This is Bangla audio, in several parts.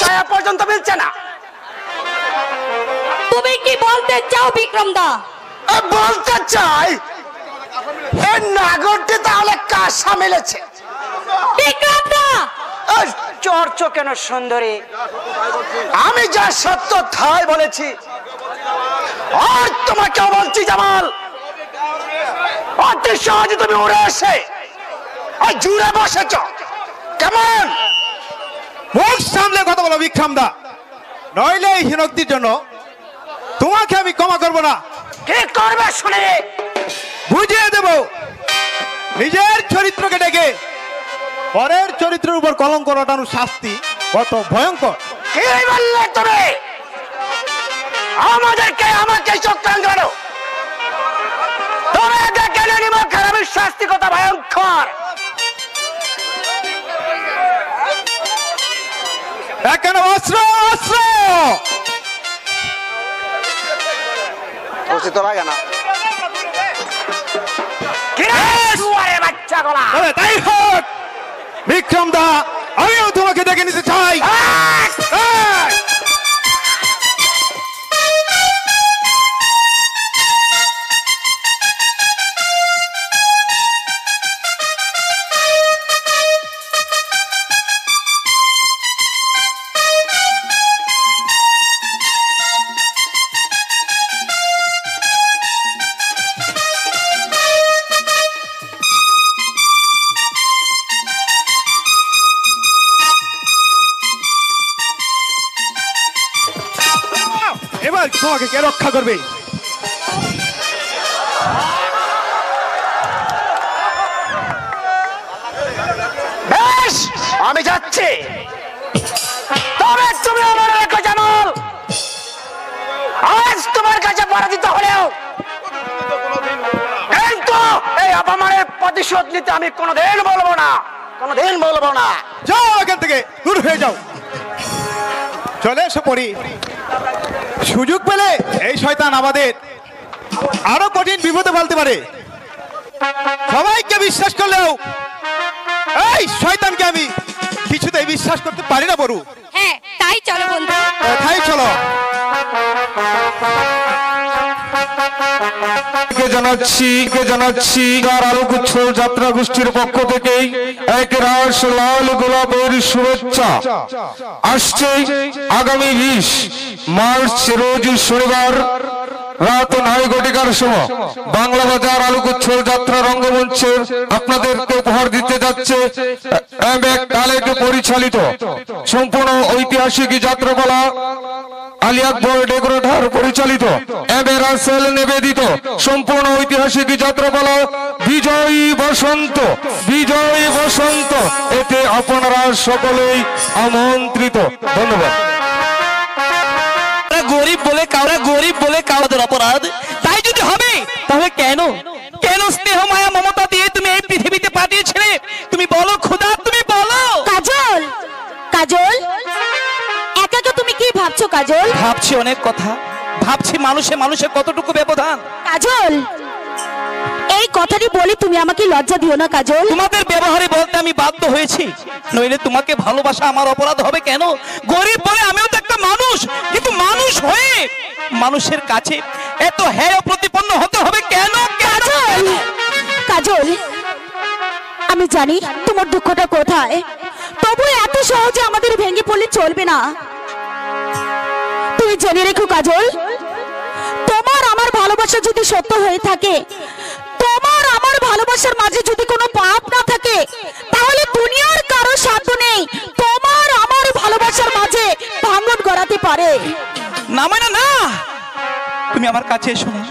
ছায়া পর্যন্ত মিলছে না। তুমি কি বলতে চাও বিক্রম দা? বলতে চাই এই নাগরটি তাহলে কাঁসা মিলেছে। বিক্রম দা চর্চ কেন সুন্দরী, আমি যা সত্য তাই বলেছি। আর তোমাকে বলছি জামাল, অতি সহজে তুমি উড়ে এসে জুড়ে বসেছ কেমন? মুখ সামলে কথা বলো বিক্রম দা, নইলে এই হীনক্তির জন্য তোমাকে আমি ক্ষমা করব না। কি করবে শুনে বুঝিয়ে দেব, নিজের চরিত্রকে ডেকে পরের চরিত্রের উপর কলঙ্ক রটানোর শাস্তি কত ভয়ঙ্কর। কি বললে তুমি? আমাকে চক্রান্ত করো। তুমি দেখে নিব খারাপের শাস্তি কত ভয়ঙ্কর। এখন অস্ত্র অস্ত্র তো লাগে না। বাচ্চা গলা তাই হোক বিক্রম দা, আমিও তোমাকে দেখে নিতে চাই। এবার তোমাকে কে রক্ষা করবে? বেশ, আমি যাচ্ছি। তবে তুমি আমার রেখো জামাল, আজ তোমার কাছে পরাজিত হলেও কিন্তু এই অপমানের প্রতিশোধ নিতে আমি কোনোদিন বলবো না, কোনোদিন বলবো না। যাও এখান থেকে, দূর হয়ে যাও। চলে এসো পরি, সুযোগ পেলে এই শয়তান আমাদের আরো কঠিন বিপদে ফেলতে পারে। সবাইকে বিশ্বাস করলেও এই শয়তানকে আমি কিছুতেই বিশ্বাস করতে পারি না বড়ু। হ্যাঁ তাই চলো বন্ধু, তাই চলো। জানাচ্ছি আলোকোৎসব যাত্রা গোষ্ঠীর পক্ষ থেকে এক রাস লাল গোলাপের শুভেচ্ছা। আসছে আগামী 20 মার্চ রোজ শনিবার রাত 9:00 সময় বাংলা বাজার আলোকোৎসব যাত্রা রঙ্গমঞ্চে আপনাদেরকে উপহার দিতে যাচ্ছে পরিচালিত সম্পূর্ণ ঐতিহাসিক যাত্রাপালা। আলী আকবর ডেকোরেটর পরিচালিত রাসেল নিবেদিত সম্পূর্ণ ঐতিহাসিক যাত্রাপালা বিজয়ী বসন্ত, বিজয়ী বসন্ত। এতে আপনারা সকলেই আমন্ত্রিত। ধন্যবাদ। গরিব বলে কাউদের অপরাধ, তাই যদি হবে তাহলে কেন স্নেহ মায়া মমতা দিয়ে তুমি এই পৃথিবীতে পাঠিয়েছিলে? তুমি বলো খোদা, তুমি বলো। কাজল, কাজল একা তুমি কি ভাবছো কাজল? ভাবছি অনেক কথা, ভাবছি মানুষে কতটুকু ব্যবধান। কাজল এই কথাটি বলি তুমি আমাকে লজ্জা দিও না কাজল। তোমাদের ব্যবহারে বলতে আমি বাধ্য হয়েছি, নইলে তোমাকে ভালোবাসা আমার অপরাধ হবে কেন? গরিব বলে আমিও তো একটা মানুষ, কিন্তু মানুষ হয়ে মানুষের কাছে এত হেয় প্রতিপন্ন হতে হবে কেন? কাজল, কাজল আমি জানি তোমার দুঃখটা কোথায়, তবু এত সহজে আমাদের ভেঙে পড়লে চলবে না। তুমি জেনে রেখো কাজল, তোমার আমার ভালোবাসা যদি সত্য হয়ে থাকে, তোমার আমার ভালোবাসার মাঝে যদি কোনো পাপ না থাকে, তাহলে দুনিয়ার কারো সাধ্য নেই তোমার আমার ভালোবাসার মাঝে ভাঙন গড়াতে পারে। না মানে না, তুমি আমার কাছে এসো না।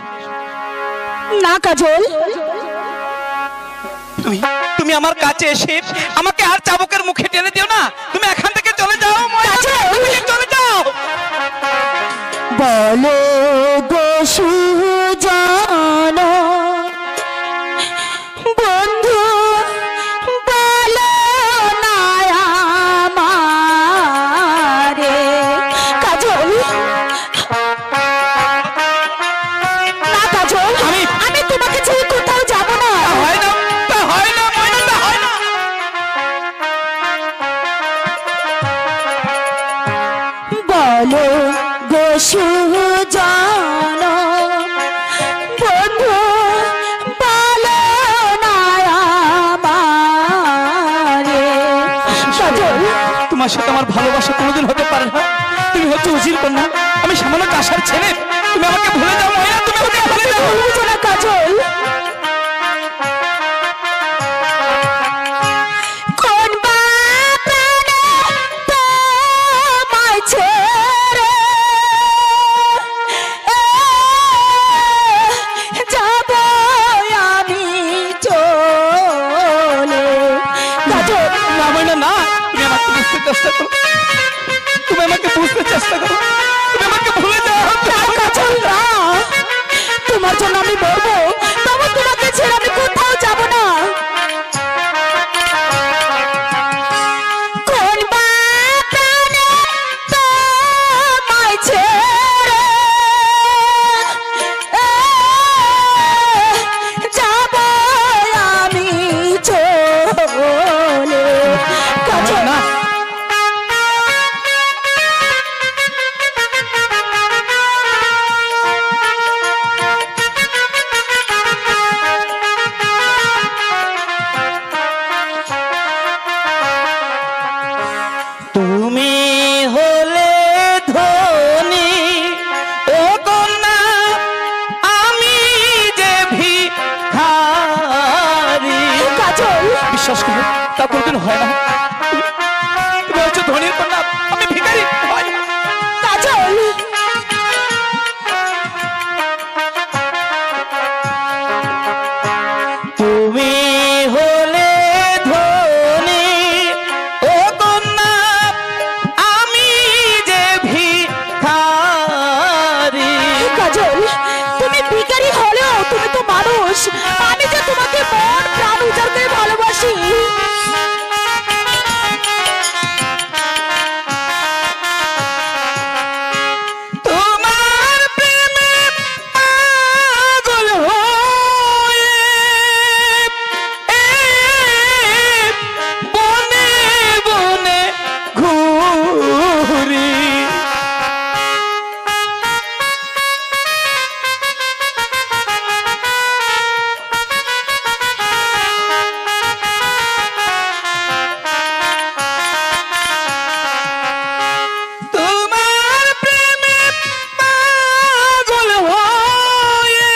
না কাজল, তুমি আমার কাছে এসে আমাকে আর চাবুকের মুখে টেনে দিও না। তুমি এখান থেকে চলে যাও, চলে যাও। বলো গো সুজান বন্ধু, বলো না আমারে। কাজল, না কাজল, আমি তোমাকে ছেড়ে কোথাও যাব না। হয় না। সুজন বন্ধু বলো না আমারে। কাজল, তোমার সাথে আমার ভালোবাসা কোনোদিন হতে পারে না। তুমি হচ্ছে উজির কন্যা, আমি সামান্য চাষার ছেলে। তুমি আমাকে ভুলে যাও ময়না, তুমি আমাকে ভুলে যাও। বুঝো না কাজল, কোন বাপ্রাণে তোমায় ছেড়ে যাব আমি চলে। কাজল, না ময়না না, তুমি আমাকে বুঝতে চেষ্টা করো, তুমি আমাকে বুঝতে চেষ্টা করো, তুমি আমাকে ভুলে যাও। না কাজল না, তোমার জন্য আমি মরবো, তবু তোমাকে ছেড়ে আমি কোথাও যাব না। কোন বাপ্রাণে তোমায় ছেড়ে যাব আমি চলে। কাজল না তুমি হলে ধনী ও কন্যা, আমি যে ভিখারি। কাজল, বিশ্বাস করো তা কোনদিন হয় না। তুমি হচ্ছে ধনীর কন্যা, আমি ভিখারি। হয় না। কাজল, তুমি হলে ধনী ও কন্যা, আমি যে ভিখারি। কাজল, তুমি ভিখারি হলেও তুমি তো মানুষ। আমি যে তোমাকে মন প্রাণ উজাড় করে ভালোবাসি। তোমার প্রেমে পাগল হয়ে বনে বনে ঘুরি। তোমার প্রেমে পাগল হয়ে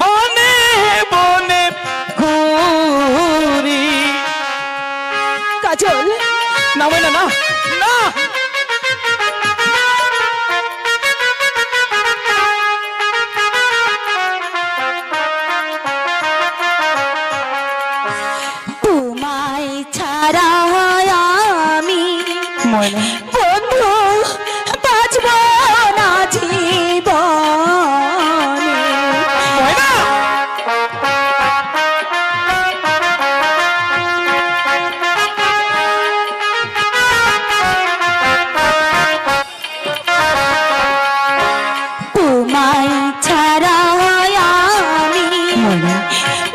বনে বনে ঘুরি। কাজল, না ময়না না না, তোমায় ছাড়া আমি ময়না বন্ধু বাঁচব না জীবনে। ময়না তোমায় ছাড়া আমি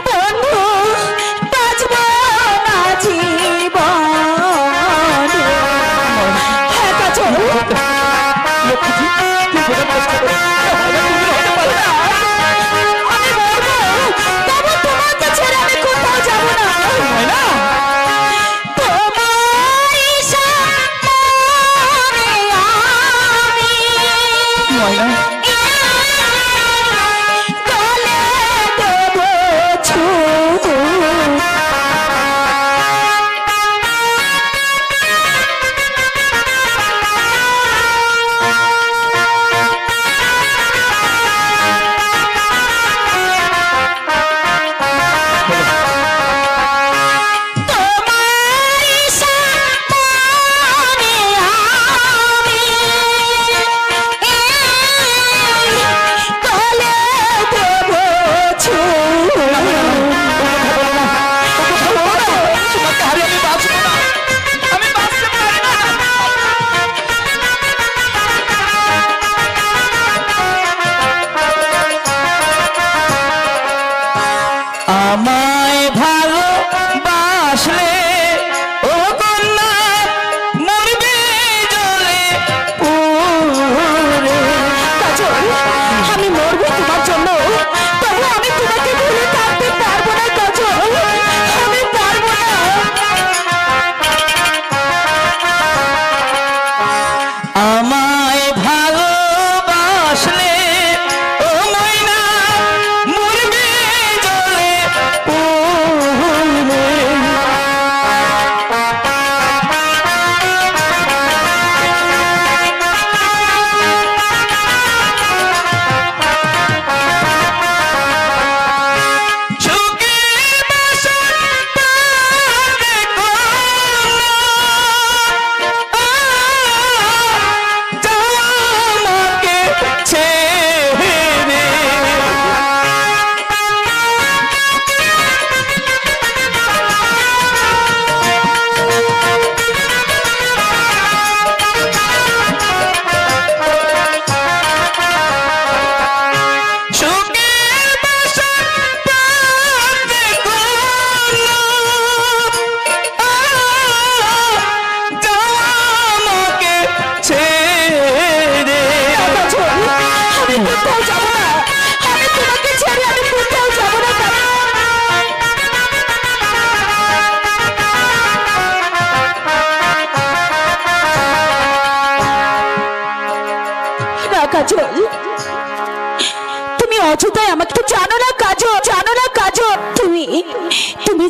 বন্ধু বাঁচব না জীবনে। হ্যাঁ কাজল, লক্ষ্মীজি, তুমি বোঝার চেষ্টা করো। ময়না, তুমি হতে পারবে না। আমি মরবো, তবু তোমাকে ছেড়ে আমি কোথাও যাব না। ময়না তোমারই সামনে আমি ময়না গলে দেব ছুঁ। তোমারই সামনে আমি গলে দেব ছুঁ। তোমাকে হারিয়ে আমি বাঁচবো না, আমি বাঁচতে পারি না। আমায় ভালোবাসলে ও কন্যা মরবে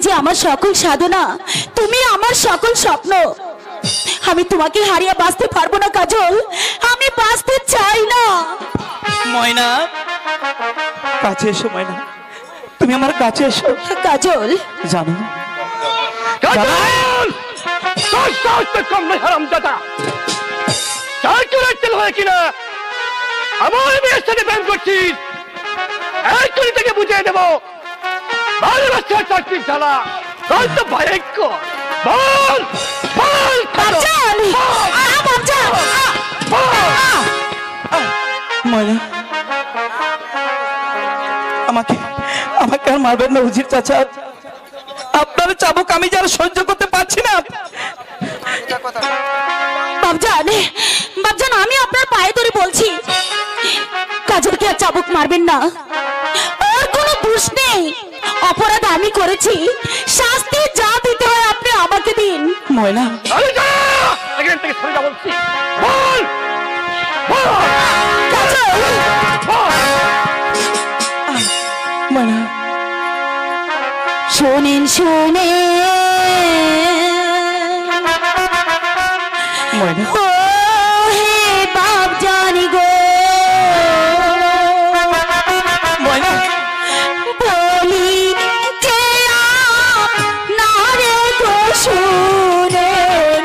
যে আমার সকল সাধনা, তুমি আমার সকল স্বপ্ন। আমি তোমাকে হারিয়ে বাঁচতে পারবো না কাজল, আমি বাঁচতে চাই না। ময়না, কাছে এসো ময়না, তুমি আমার কাছে এসো। কাজল, জানো কাজল তোর সাহস তো কম নয় হারামজাদা। চাই চলে তেল হয় কিনা আমার মেয়ের সাথে প্রেম করছিস, এক করে থেকে বুঝিয়ে দেবো। ভালোবাসার চাকরির জ্বালা তোর তো ভয়ঙ্কর। বল বল কাজল, কাজল, ময়না, আমাকে আমাকে আর মারবেন না হুজির চাচা। আপনার চাবুক আমি যার সহ্য করতে পারছি না। বাবজান, বাবজান, আমি আপনার পায়ে ধরে বলছি, কাজলকে আর চাবুক মারবেন না। ওর কোনো দোষ নেই, অপরাধ আমি করেছি, শাস্তি যা দিতে হয় আপনি আমাকে দিন। ময়না, এখান থেকে সরে যা বলছি। বল বল কাজল, ময়না, শোনেন শোনে ময়না, ও হে বাবজানি গো, ময়না, বলি যে আপনারে গো শুনেন,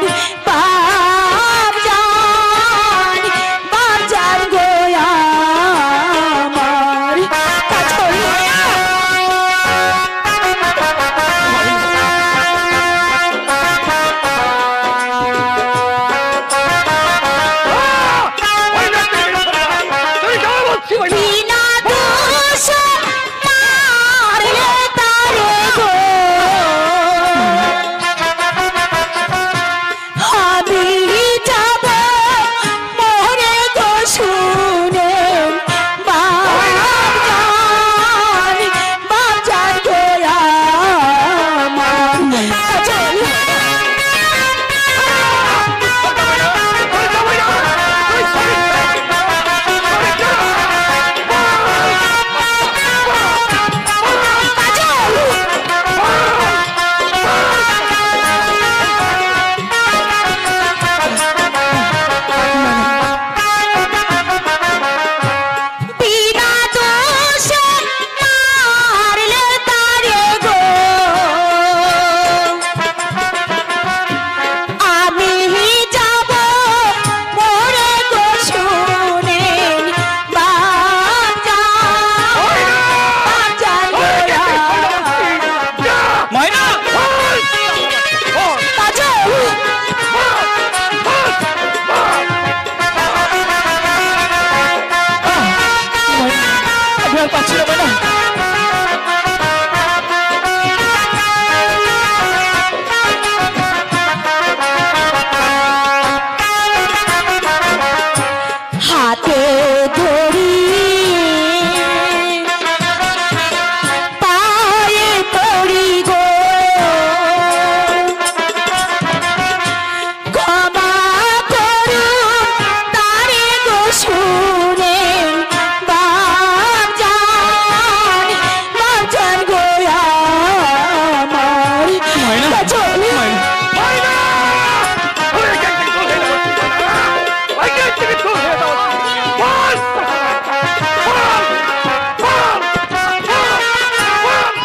বাবজান, বাবজান গো আমার। কাজল, বিনা দোষ মারলে তারে গো, আমি যাব মরে গো শুনেন, বাবজান, বাবজান গো আমার। কাজল, বিনা দোষ মারলে তারে গো, আমি যাব মরে গো শুনেন, বাবজান, বাবজান গো ময়না, কাজল, আমি আর পাচ্ছি না ময়না। হাতে ধরি পায়ে পড়ি গো, ক্ষমা করুন তারে গো শুনেন, বাবজান, বাবজান গো আমার। কাজল,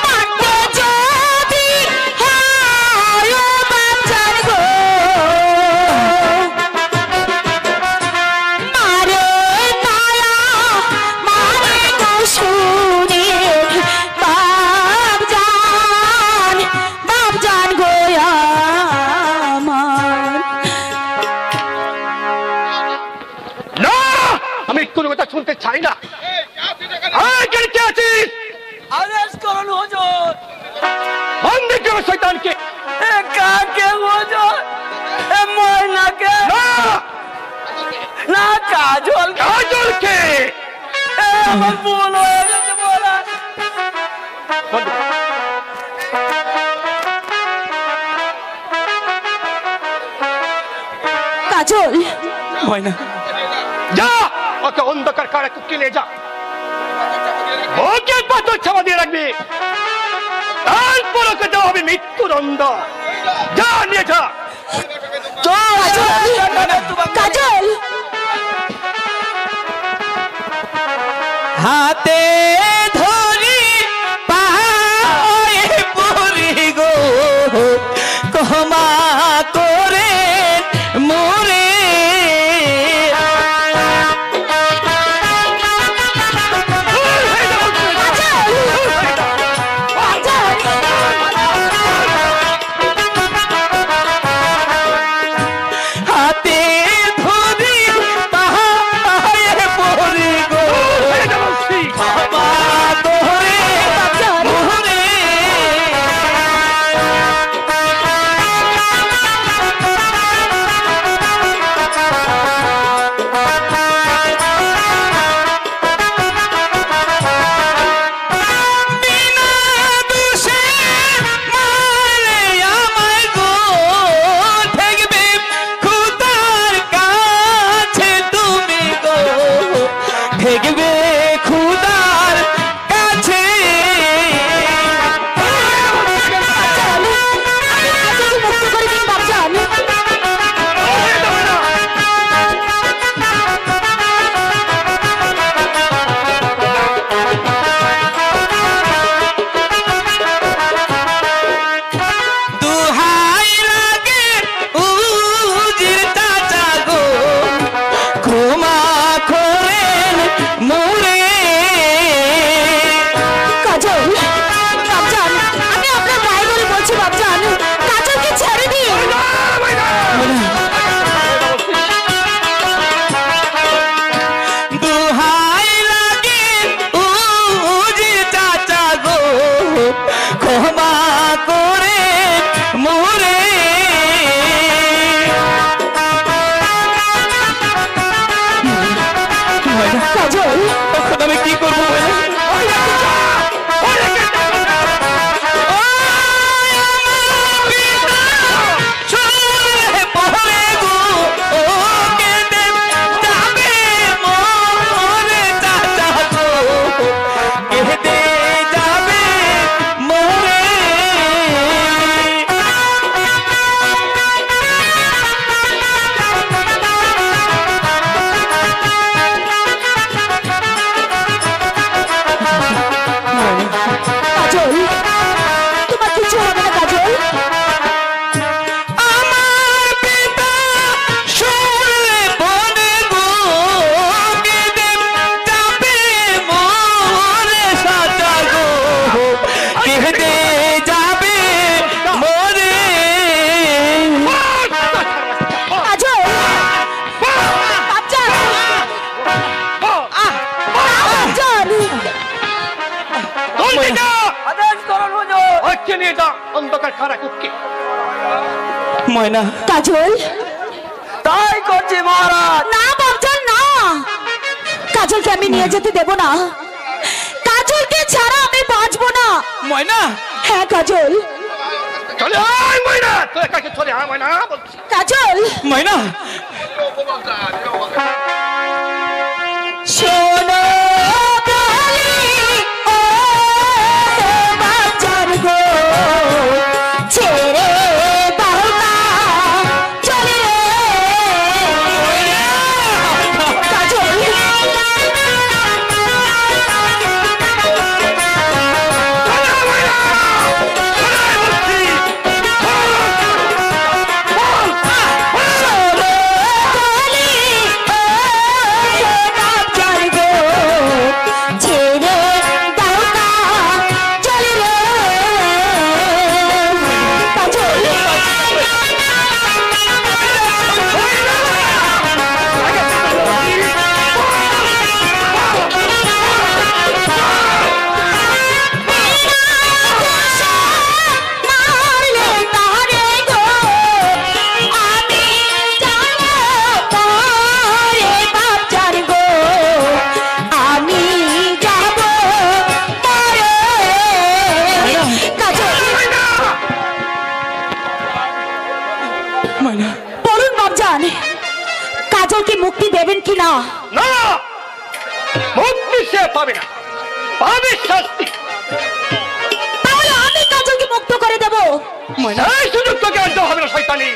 মারতে যদি হয় বাবজান গো, মারে তায়া মারে গো শুনেন, বাবজান, বাবজান গো আমার। না, আমি কোনো কথা শুনতে চাই না। কে আছিস? আদেশ করুন হুজুর। বন্দী করো শয়তানকে। কাকে হুজুর? ময়নাকে না, না কাজল, কাজলকে। আমার ভুল হয়ে গেছে বলা। বন্দী কর। কাজল, ময়না, যা, ওকে অন্ধকার কারে কুটকে নিয়ে যা। ওকে পাথর ছাপা দিয়ে রাখবি, তারপর ওকে দেওয়া হবে হবে মৃত্যুদণ্ড। যা নিয়ে যা। কাজল হাতে ধরি পায়ে পড়ি গো ক্ষমা করে মোরে হাতে ধরি পায়ে পড়ি গো ক্ষমা করে মোরে বিনা দোষে মারে আমায় গো ঠেকবে খুদার কাছে তুমি গো ঠেকবে খুদার কাছে মুক্ত করে দিন বাবজান। দুহাই লাগে উজির চাচা গো ক্ষমা করেন মোরে কাজল বাবজান, আমি আপনার ভাই বলে বলছি বাবজান, কাজলকে ছেড়ে দিন। দুহাই লাগে উজির চাচা গো ক্ষমা করে মোরে কাজল তখন আমি কি করবো কাজল, তোমার কিছু হবে না কাজল। আমার পিতা শুনলে বনে গো কেঁদে যাবে মোরে সাজা গো কেঁদে যাবে মোরে কাজল বাবজান, বাবজান হচ্ছে নিয়ে যা অন্ধকার খারা কুক্কি। ময়না কাজল, তাই করছি মহারাজ না বাবজান না, কাজলকে আমি নিয়ে যেতে দেব না। কাজলকে ছাড়া আমি বাঁচবো না। ময়না হ্যাঁ কাজল, চলে আয় ময়না, তোর কাছে চলে আয় ময়না বলছি। কাজল ময়না শোনো বলি, ও বাবজান গো, ছেড়ে দাও না চলে রে। কাজল কাজলকে মুক্তি দেবেন কিনা? না, মুক্তি সে পাবে না, পাবে শাস্তি। তাহলে আমি কাজলকে মুক্ত করে দেব। এই সুযোগ তোকে আর দেওয়া হবে না শয়তানি।